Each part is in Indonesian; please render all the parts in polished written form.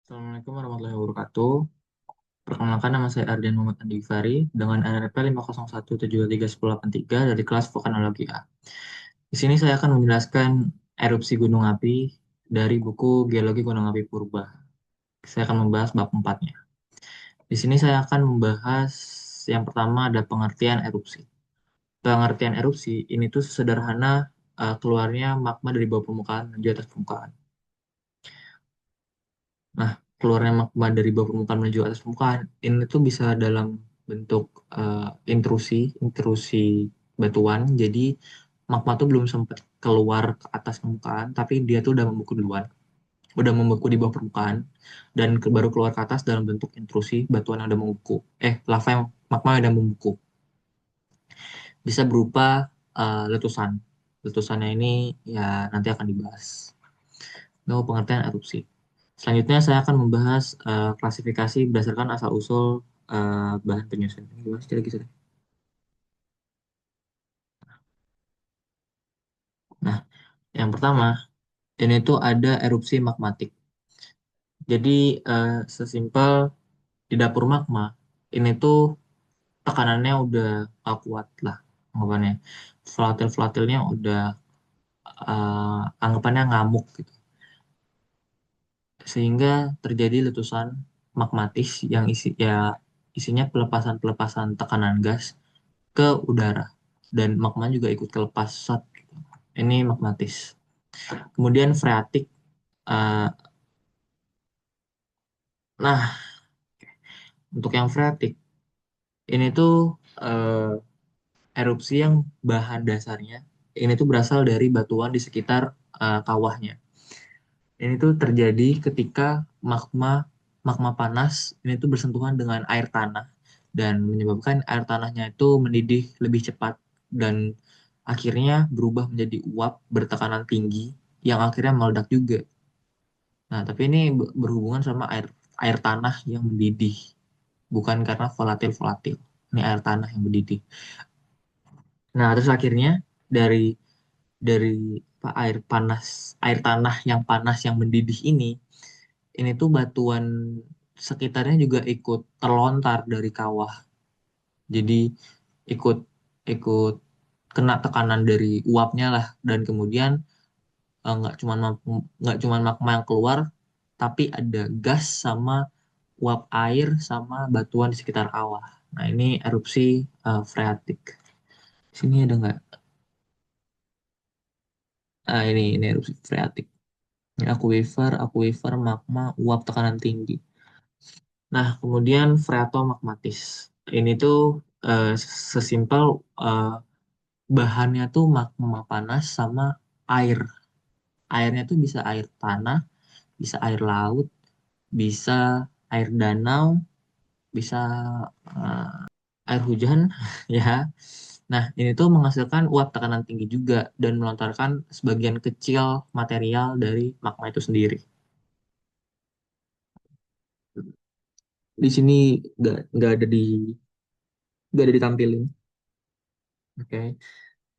Assalamualaikum warahmatullahi wabarakatuh. Perkenalkan, nama saya Ardian Muhammad Andi Gifari dengan NRP 501731083 dari kelas Vulkanologi A. Di sini saya akan menjelaskan erupsi gunung api dari buku Geologi Gunung Api Purba. Saya akan membahas bab 4-nya. Di sini saya akan membahas yang pertama ada pengertian erupsi. Pengertian erupsi ini tuh sederhana, keluarnya magma dari bawah permukaan menuju atas permukaan. Nah, keluarnya magma dari bawah permukaan menuju atas permukaan ini tuh bisa dalam bentuk intrusi, intrusi batuan. Jadi magma tuh belum sempat keluar ke atas permukaan, tapi dia tuh udah membeku duluan, udah membeku di bawah permukaan dan baru keluar ke atas dalam bentuk intrusi batuan yang udah membeku. Lava yang magma yang udah membeku. Bisa berupa letusan. Letusannya ini ya nanti akan dibahas. Itu pengertian erupsi. Selanjutnya saya akan membahas klasifikasi berdasarkan asal-usul bahan penyusun. Ini gimana sih lagi sudah? Nah, yang pertama, ini tuh ada erupsi magmatik. Jadi sesimpel di dapur magma, ini tuh tekanannya udah gak kuat lah anggapannya. Volatil-volatilnya udah anggapannya ngamuk gitu. Sehingga terjadi letusan magmatis yang isinya pelepasan-pelepasan tekanan gas ke udara dan magma juga ikut kelepas gitu. Ini magmatis. Kemudian freatik. eh, nah, untuk yang freatik ini tuh eh, erupsi yang bahan dasarnya ini tuh berasal dari batuan di sekitar kawahnya. Ini tuh terjadi ketika magma magma panas ini tuh bersentuhan dengan air tanah dan menyebabkan air tanahnya itu mendidih lebih cepat dan akhirnya berubah menjadi uap bertekanan tinggi yang akhirnya meledak juga. Nah, tapi ini berhubungan sama air air tanah yang mendidih, bukan karena volatil-volatil. Ini air tanah yang mendidih. Nah, terus akhirnya dari dari air panas, air tanah yang panas yang mendidih ini tuh batuan sekitarnya juga ikut terlontar dari kawah. Jadi ikut ikut kena tekanan dari uapnya lah dan kemudian nggak cuman magma yang keluar, tapi ada gas sama uap air sama batuan di sekitar kawah. Nah, ini erupsi freatik. Sini ada nggak? Ini erupsi freatik. Ini aquifer, magma, uap tekanan tinggi. Nah, kemudian freatomagmatis. Ini tuh eh, sesimpel eh, bahannya tuh magma panas sama air. Airnya tuh bisa air tanah, bisa air laut, bisa air danau, bisa air hujan, ya. Nah, ini tuh menghasilkan uap tekanan tinggi juga dan melontarkan sebagian kecil material dari magma itu sendiri. Di sini nggak ada ditampilin. Oke.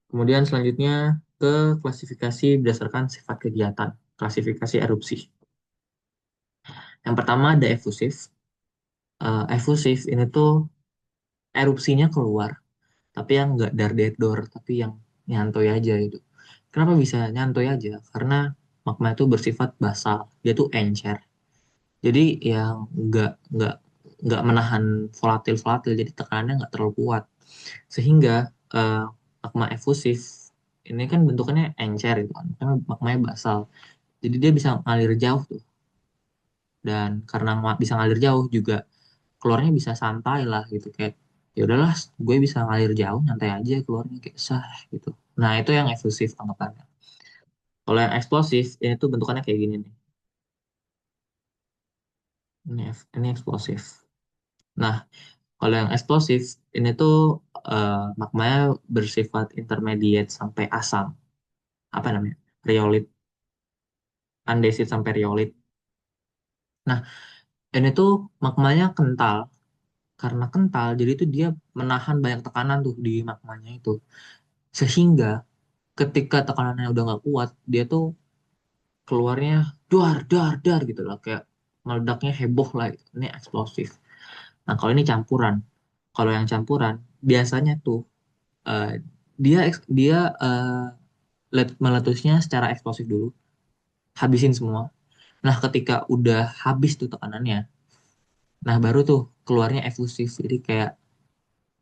Kemudian selanjutnya ke klasifikasi berdasarkan sifat kegiatan, klasifikasi erupsi. Yang pertama ada efusif. Efusif ini tuh erupsinya keluar, tapi yang nggak dar-der, tapi yang nyantoy aja itu. Kenapa bisa nyantoy aja? Karena magma itu bersifat basal, dia tuh encer. Jadi yang nggak nggak menahan volatil-volatil, jadi tekanannya nggak terlalu kuat. Sehingga eh, magma efusif ini kan bentukannya encer itu kan, karena magmanya basal. Jadi dia bisa ngalir jauh tuh. Dan karena bisa ngalir jauh juga keluarnya bisa santai lah gitu kayak ya udahlah gue bisa ngalir jauh nyantai aja keluarnya kayak sah gitu. Nah, itu yang eksklusif anggapannya. Kalau yang eksplosif ini tuh bentukannya kayak gini nih. Ini eksplosif. Nah, kalau yang eksplosif ini tuh magmanya bersifat intermediate sampai asam. Apa namanya? Riolit, andesit sampai riolit. Nah, ini tuh magmanya kental. Karena kental, jadi tuh dia menahan banyak tekanan tuh di magmanya itu. Sehingga ketika tekanannya udah nggak kuat, dia tuh keluarnya dar dar dar gitu loh kayak meledaknya heboh lah gitu. Ini eksplosif. Nah, kalau ini campuran. Kalau yang campuran biasanya tuh eh, dia meletusnya secara eksplosif dulu, habisin semua. Nah, ketika udah habis tuh tekanannya, nah baru tuh keluarnya efusif. Jadi kayak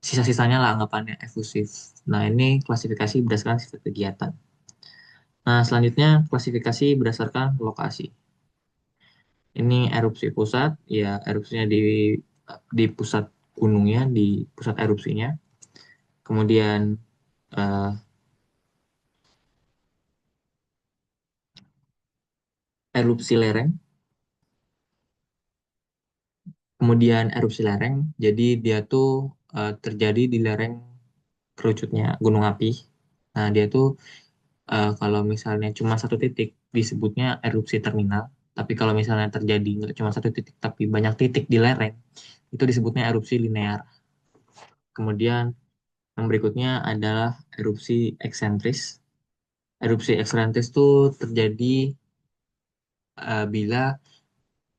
sisa-sisanya lah anggapannya efusif. Nah, ini klasifikasi berdasarkan sifat kegiatan. Nah, selanjutnya klasifikasi berdasarkan lokasi. Ini erupsi pusat, ya erupsinya di pusat gunungnya, di pusat erupsinya. Kemudian eh, erupsi lereng, kemudian erupsi lereng. Jadi dia tuh terjadi di lereng kerucutnya gunung api. Nah, dia tuh kalau misalnya cuma satu titik disebutnya erupsi terminal. Tapi kalau misalnya terjadi nggak cuma satu titik tapi banyak titik di lereng, itu disebutnya erupsi linear. Kemudian yang berikutnya adalah erupsi eksentris. Erupsi eksentris itu terjadi bila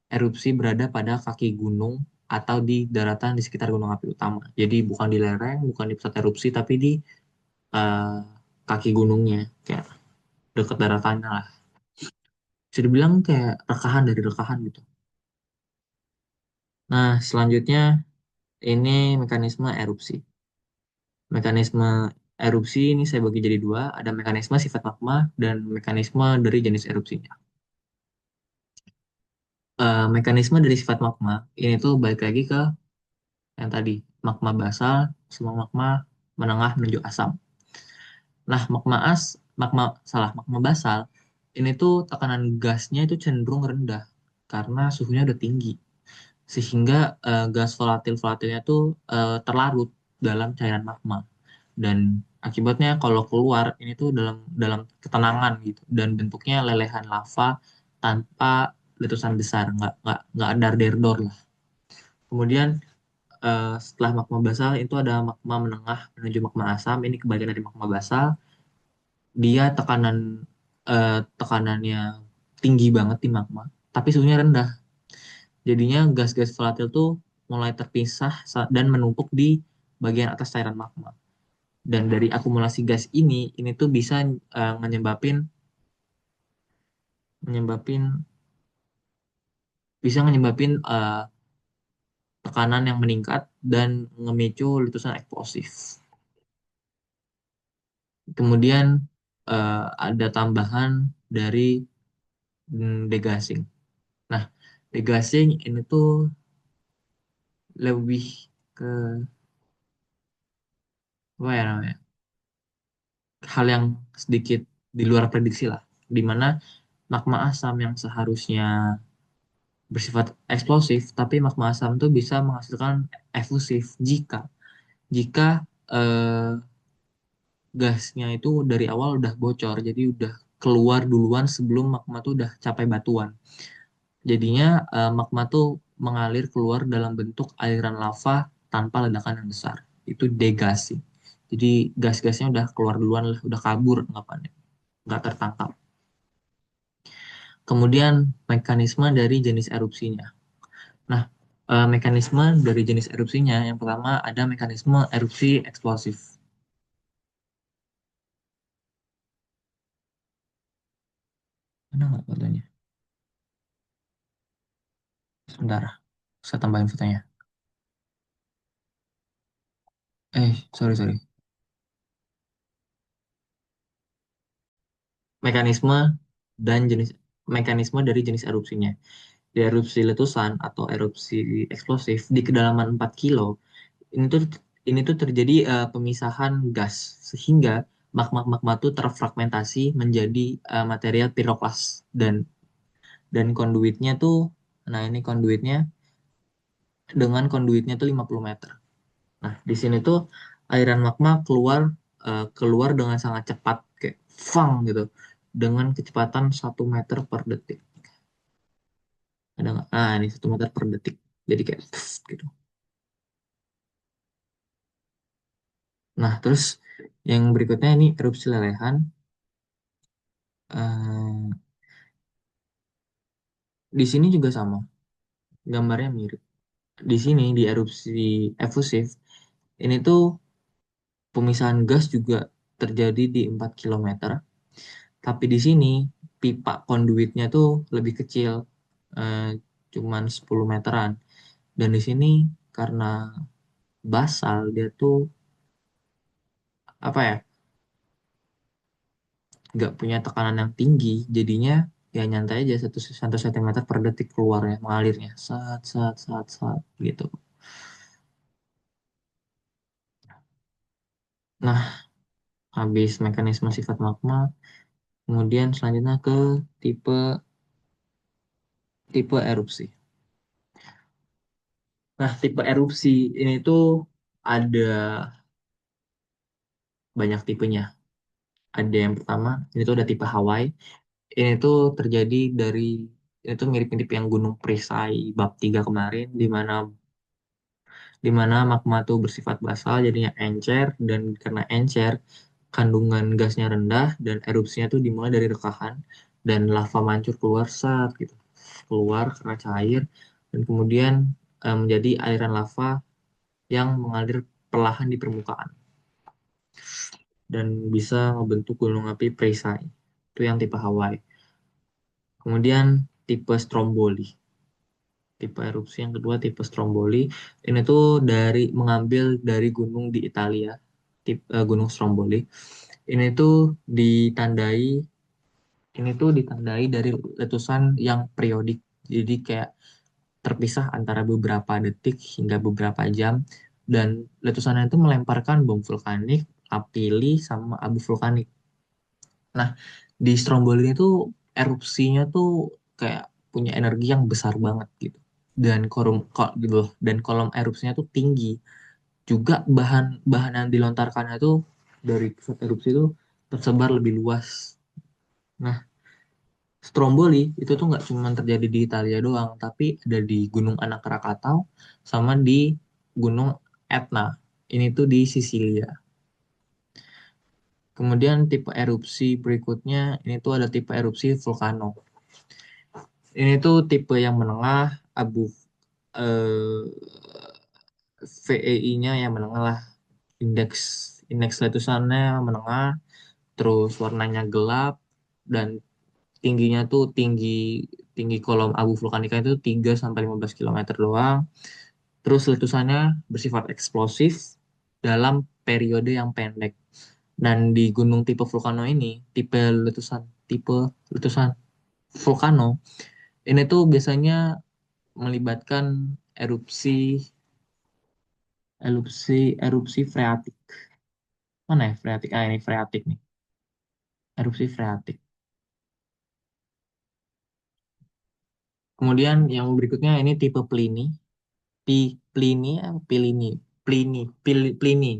erupsi berada pada kaki gunung atau di daratan di sekitar gunung api utama. Jadi bukan di lereng, bukan di pusat erupsi, tapi di eh, kaki gunungnya, kayak dekat daratannya lah. Bisa dibilang kayak rekahan dari rekahan gitu. Nah, selanjutnya ini mekanisme erupsi. Mekanisme erupsi ini saya bagi jadi dua, ada mekanisme sifat magma dan mekanisme dari jenis erupsinya. Mekanisme dari sifat magma ini tuh balik lagi ke yang tadi, magma basal sama magma menengah menuju asam. Nah, magma basal ini tuh tekanan gasnya itu cenderung rendah karena suhunya udah tinggi, sehingga gas volatilnya tuh terlarut dalam cairan magma, dan akibatnya kalau keluar ini tuh dalam dalam ketenangan gitu, dan bentuknya lelehan lava tanpa letusan besar, nggak dar der dor lah. Kemudian setelah magma basal itu ada magma menengah menuju magma asam. Ini kebalikan dari magma basal. Dia tekanannya tinggi banget di magma, tapi suhunya rendah. Jadinya gas-gas volatil tuh mulai terpisah dan menumpuk di bagian atas cairan magma. Dan dari akumulasi gas ini tuh bisa menyebabin menyebabin bisa menyebabin tekanan yang meningkat dan memicu letusan eksplosif. Kemudian ada tambahan dari degassing. Nah, degassing ini tuh lebih ke apa ya namanya? Hal yang sedikit di luar prediksi lah, di mana magma asam yang seharusnya bersifat eksplosif, tapi magma asam tuh bisa menghasilkan efusif jika jika eh, gasnya itu dari awal udah bocor, jadi udah keluar duluan sebelum magma tuh udah capai batuan. Jadinya magma tuh mengalir keluar dalam bentuk aliran lava tanpa ledakan yang besar. Itu degasi. Jadi gas-gasnya udah keluar duluan lah, udah kabur anggapannya, nggak tertangkap. Kemudian mekanisme dari jenis erupsinya. Nah, mekanisme dari jenis erupsinya yang pertama ada mekanisme erupsi eksplosif. Mana nggak fotonya? Sebentar, saya tambahin fotonya. Sorry sorry. Mekanisme dan jenis mekanisme dari jenis erupsinya. Di erupsi letusan atau erupsi eksplosif di kedalaman 4 kilo, ini tuh ini tuh terjadi pemisahan gas sehingga magma-magma tuh terfragmentasi menjadi material piroklas, dan konduitnya tuh, nah ini konduitnya, dengan konduitnya tuh 50 meter. Nah, di sini tuh aliran magma keluar dengan sangat cepat, kayak fang gitu, dengan kecepatan 1 meter per detik. Ada nggak? Nah, ini 1 meter per detik. Jadi kayak tuff, gitu. Nah, terus yang berikutnya ini erupsi lelehan. Eh, di sini juga sama. gambarnya mirip. Di sini di erupsi efusif ini tuh pemisahan gas juga terjadi di 4 kilometer. Tapi di sini pipa konduitnya tuh lebih kecil, eh, cuman 10 meteran. Dan di sini karena basal dia tuh apa ya, nggak punya tekanan yang tinggi, jadinya ya nyantai aja 1 cm per detik keluarnya mengalirnya, saat saat saat saat gitu. Nah, habis mekanisme sifat magma, kemudian selanjutnya ke tipe tipe erupsi. Nah, tipe erupsi ini tuh ada banyak tipenya. Ada yang pertama, ini tuh ada tipe Hawaii. Ini tuh terjadi dari, ini tuh mirip-mirip yang Gunung Perisai bab 3 kemarin, di mana magma tuh bersifat basal jadinya encer, dan karena encer kandungan gasnya rendah dan erupsinya tuh dimulai dari rekahan dan lava mancur keluar saat gitu, keluar karena cair, dan kemudian menjadi aliran lava yang mengalir perlahan di permukaan dan bisa membentuk gunung api perisai. Itu yang tipe Hawaii. Kemudian tipe Stromboli. Tipe erupsi yang kedua tipe Stromboli. Ini tuh mengambil dari gunung di Italia, Gunung Stromboli. Ini tuh ditandai ditandai dari letusan yang periodik. Jadi kayak terpisah antara beberapa detik hingga beberapa jam, dan letusannya itu melemparkan bom vulkanik, api li, sama abu vulkanik. Nah, di Stromboli itu erupsinya tuh kayak punya energi yang besar banget gitu. Dan gitu loh. Dan kolom erupsinya tuh tinggi. Juga bahan bahan yang dilontarkannya tuh dari pusat erupsi itu tersebar lebih luas. Nah, Stromboli itu tuh nggak cuma terjadi di Italia doang, tapi ada di Gunung Anak Krakatau sama di Gunung Etna. Ini tuh di Sisilia. Kemudian tipe erupsi berikutnya, ini tuh ada tipe erupsi vulcano. Ini tuh tipe yang menengah, eh, VEI-nya yang menengah lah. Indeks indeks letusannya menengah, terus warnanya gelap, dan tingginya tuh tinggi tinggi kolom abu vulkanika itu 3 sampai 15 km doang. Terus letusannya bersifat eksplosif dalam periode yang pendek. Dan di gunung tipe vulcano ini, tipe letusan vulcano ini tuh biasanya melibatkan erupsi erupsi freatik. Mana ya freatik? Ah, ini freatik nih. Erupsi freatik. Kemudian yang berikutnya ini tipe Plini. Plini, Pilini, Plini.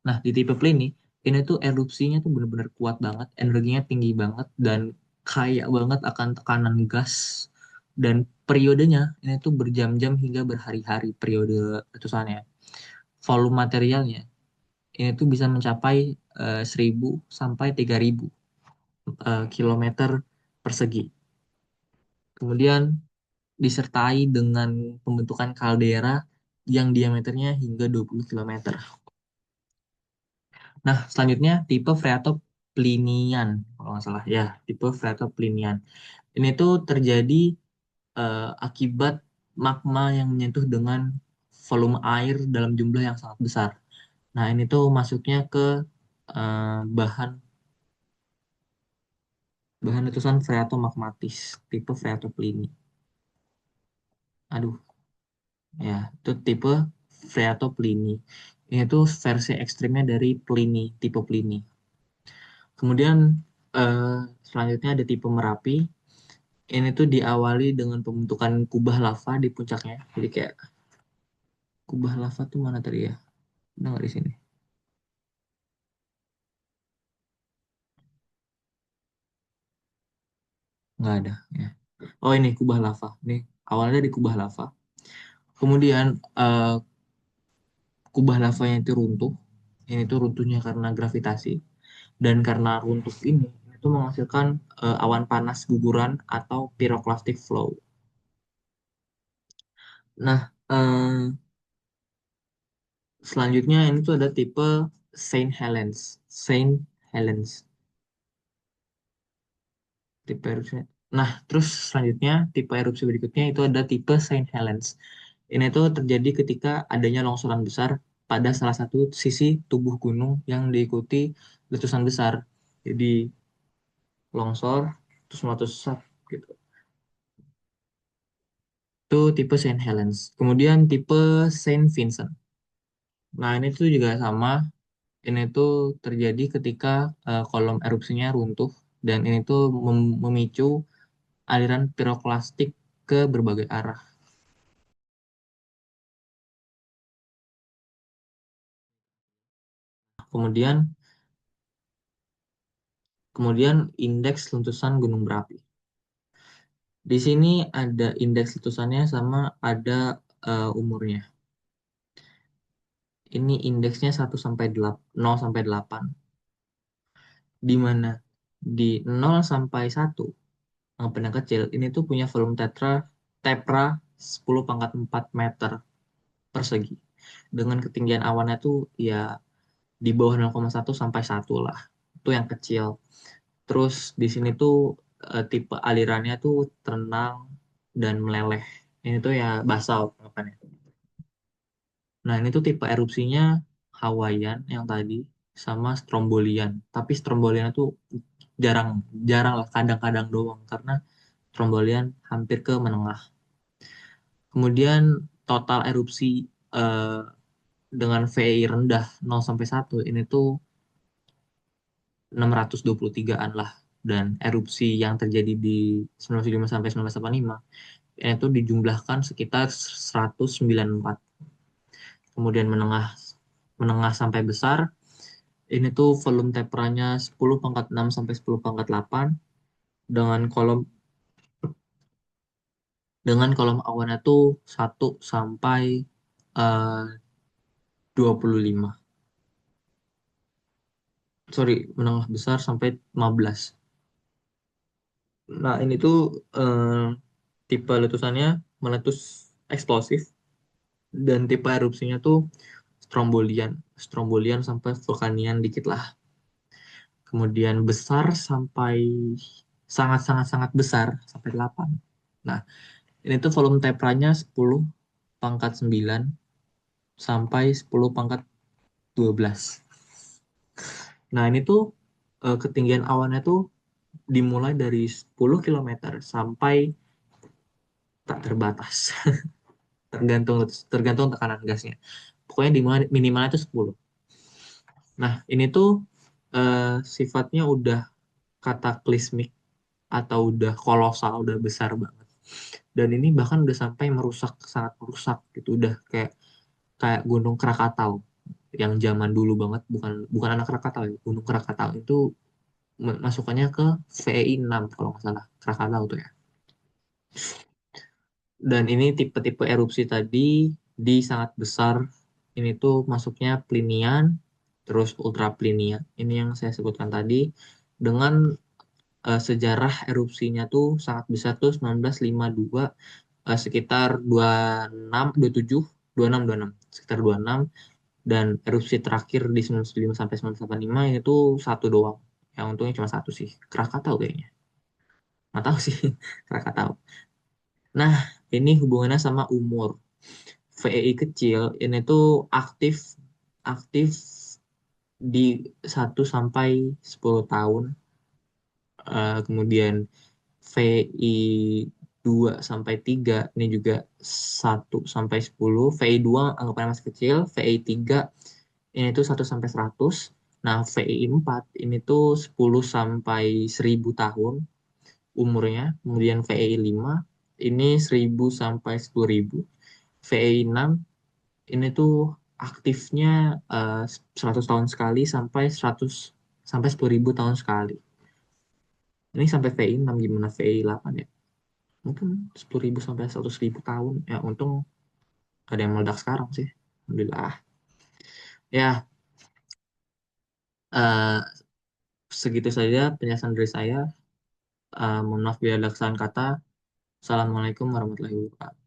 Nah, di tipe Plini, ini tuh erupsinya tuh bener-bener kuat banget, energinya tinggi banget, dan kaya banget akan tekanan gas. Dan periodenya ini tuh berjam-jam hingga berhari-hari periode letusannya. Volume materialnya ini tuh bisa mencapai 1.000 sampai 3.000 kilometer persegi. Kemudian disertai dengan pembentukan kaldera yang diameternya hingga 20 kilometer. Nah, selanjutnya tipe Freato-Plinian, kalau nggak salah. Ya, tipe Freato-Plinian. Ini tuh terjadi akibat magma yang menyentuh dengan volume air dalam jumlah yang sangat besar. Nah, ini tuh masuknya ke bahan bahan letusan freatomagmatis, tipe Freato-Plini. Aduh, ya, itu tipe Freato-Plini. Ini tuh versi ekstrimnya dari Plini, tipe Plini. Kemudian selanjutnya ada tipe Merapi. Ini tuh diawali dengan pembentukan kubah lava di puncaknya. Jadi kayak kubah lava tuh mana tadi ya? Ada nggak di sini? Nggak ada. Ya. Oh, ini kubah lava. Ini awalnya di kubah lava. Kemudian kubah lavanya itu runtuh. Ini tuh runtuhnya karena gravitasi. Dan karena runtuh ini itu menghasilkan awan panas guguran atau pyroclastic flow. Nah, selanjutnya ini tuh ada tipe Saint Helens. Saint Helens. Tipe erupsi. Nah, terus selanjutnya tipe erupsi berikutnya itu ada tipe Saint Helens. Ini tuh terjadi ketika adanya longsoran besar pada salah satu sisi tubuh gunung yang diikuti letusan besar. Jadi longsor terus meletus gitu. Itu tipe Saint Helens. Kemudian tipe Saint Vincent. Nah, ini tuh juga sama. Ini tuh terjadi ketika kolom erupsinya runtuh dan ini tuh memicu aliran piroklastik ke berbagai arah. Kemudian kemudian indeks letusan gunung berapi. Di sini ada indeks letusannya sama ada umurnya. Ini indeksnya 1 sampai 8, 0 sampai 8, di mana di 0 sampai 1 anggapan yang kecil ini tuh punya volume tepra 10 pangkat 4 meter persegi. Dengan ketinggian awannya tuh ya di bawah 0,1 sampai 1 lah. Itu yang kecil. Terus di sini tuh tipe alirannya tuh tenang dan meleleh. Ini tuh ya basalt anggapannya. Nah, ini tuh tipe erupsinya Hawaiian yang tadi sama Strombolian. Tapi Strombolian itu jarang jarang lah, kadang-kadang doang karena Strombolian hampir ke menengah. Kemudian total erupsi eh, dengan VI rendah 0 sampai 1 ini tuh 623-an lah. Dan erupsi yang terjadi di 1975 sampai 1985 itu dijumlahkan sekitar 194. Kemudian menengah menengah sampai besar ini tuh volume tapernya 10 pangkat 6 sampai 10 pangkat 8 dengan kolom awannya tuh 1 sampai 25. Sorry, menengah besar sampai 15. Nah, ini tuh tipe letusannya meletus eksplosif dan tipe erupsinya tuh strombolian. Strombolian sampai vulkanian dikit lah. Kemudian besar sampai sangat-sangat-sangat besar sampai 8. Nah, ini tuh volume tepranya 10 pangkat 9 sampai 10 pangkat 12. Nah, ini tuh ketinggian awannya tuh dimulai dari 10 kilometer sampai tak terbatas. Tergantung tergantung tekanan gasnya. Pokoknya minimalnya itu 10. Nah, ini tuh sifatnya udah kataklismik atau udah kolosal, udah besar banget. Dan ini bahkan udah sampai merusak, sangat merusak gitu. Udah kayak kayak Gunung Krakatau yang zaman dulu banget, bukan bukan anak Krakatau ya. Gunung Krakatau itu masukannya ke VEI 6 kalau nggak salah. Krakatau tuh ya. Dan ini tipe-tipe erupsi tadi di sangat besar. Ini tuh masuknya Plinian, terus ultra Plinian. Ini yang saya sebutkan tadi dengan sejarah erupsinya tuh sangat besar tuh 1952 sekitar 26, 27, 26, sekitar 26 dan erupsi terakhir di 1995 sampai 1985 itu satu doang. Yang untungnya cuma satu sih. Krakatau kayaknya. Nggak tahu sih. Krakatau. Nah, ini hubungannya sama umur. VEI kecil ini tuh aktif aktif di 1 sampai 10 tahun. Kemudian VI 2 sampai 3 ini juga 1 sampai 10. VI 2 anggapannya masih kecil. VI 3 ini tuh 1 sampai 100. Nah, VI 4 ini tuh 10 sampai 1000 tahun umurnya. Kemudian VI 5 ini 1000 sampai 10.000. VI 6 ini tuh aktifnya 100 tahun sekali sampai 100 sampai 10.000 tahun sekali. Ini sampai VI 6 gimana VI 8 ya? Mungkin 10.000 sampai 100.000 tahun. Ya, untung gak ada yang meledak sekarang sih. Alhamdulillah. Ya, eh, segitu saja penjelasan dari saya. Mohon maaf bila ada kesalahan kata. Assalamualaikum warahmatullahi wabarakatuh.